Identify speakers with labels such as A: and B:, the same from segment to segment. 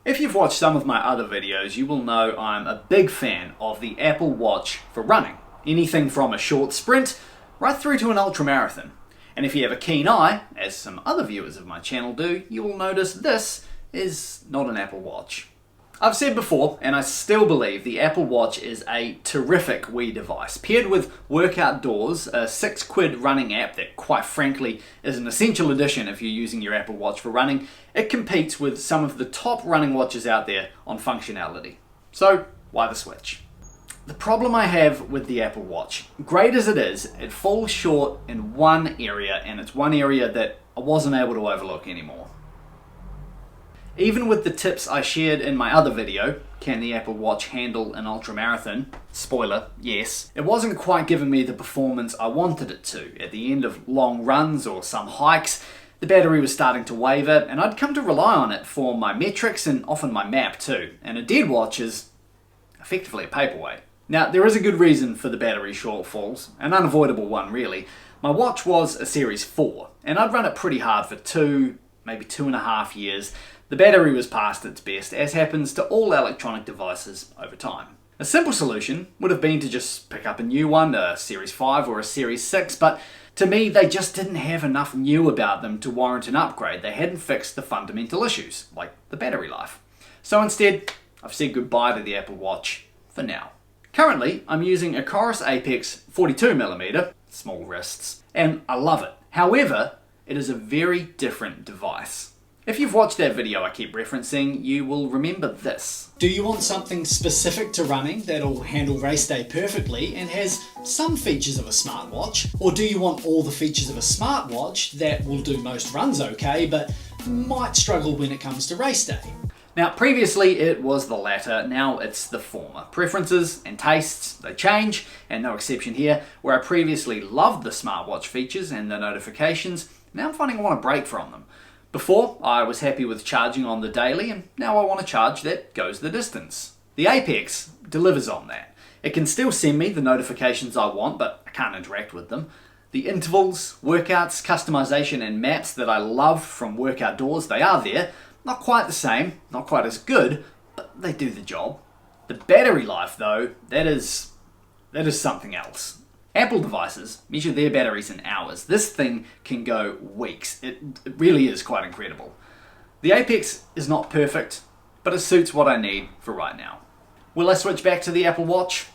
A: If you've watched some of my other videos, you will know I'm a big fan of the Apple Watch for running. Anything from a short sprint right through to an ultramarathon. And if you have a keen eye, as some other viewers of my channel do, you will notice this is not an Apple Watch. I've said before, and I still believe the Apple Watch is a terrific Wii device. Paired with WorkOutDoors, a £6 running app that quite frankly is an essential addition if you're using your Apple Watch for running, it competes with some of the top running watches out there on functionality. So, why the switch? The problem I have with the Apple Watch, great as it is, it falls short in one area, and it's one area that I wasn't able to overlook anymore. Even with the tips I shared in my other video, can the Apple Watch handle an ultramarathon? Spoiler, yes. It wasn't quite giving me the performance I wanted it to. At the end of long runs or some hikes, the battery was starting to waver, and I'd come to rely on it for my metrics and often my map too. And a dead watch is effectively a paperweight. Now, there is a good reason for the battery shortfalls, an unavoidable one really. My watch was a Series 4, and I'd run it pretty hard for maybe 2.5 years. The battery was past its best, as happens to all electronic devices over time. A simple solution would have been to just pick up a new one, a Series 5 or a Series 6, but to me they just didn't have enough new about them to warrant an upgrade. They hadn't fixed the fundamental issues, like the battery life. So instead, I've said goodbye to the Apple Watch for now. Currently, I'm using a Coros Apex 42mm, small wrists, and I love it. However, it is a very different device. If you've watched that video I keep referencing, you will remember this. Do you want something specific to running that'll handle race day perfectly and has some features of a smartwatch? Or do you want all the features of a smartwatch that will do most runs okay, but might struggle when it comes to race day? Now, previously it was the latter, now it's the former. Preferences and tastes, they change, and no exception here. Where I previously loved the smartwatch features and the notifications, now I'm finding I want a break from them. Before, I was happy with charging on the daily, and now I want a charge that goes the distance. The Apex delivers on that. It can still send me the notifications I want, but I can't interact with them. The intervals, workouts, customization, and maps that I love from WorkOutDoors, they are there. Not quite the same, not quite as good, but they do the job. The battery life, though, that is something else. Apple devices measure their batteries in hours. This thing can go weeks. It really is quite incredible. The Apex is not perfect, but it suits what I need for right now. Will I switch back to the Apple Watch?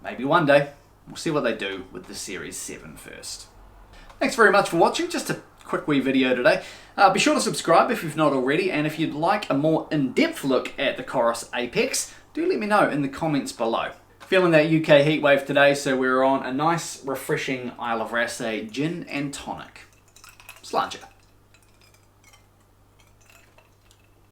A: Maybe one day. We'll see what they do with the Series 7 first. Thanks very much for watching. Just a quick wee video today. Be sure to subscribe if you've not already, and if you'd like a more in-depth look at the Coros Apex, do let me know in the comments below. Feeling that UK heatwave today, so we're on a nice, refreshing Isle of Raasay gin and tonic. Sláinte.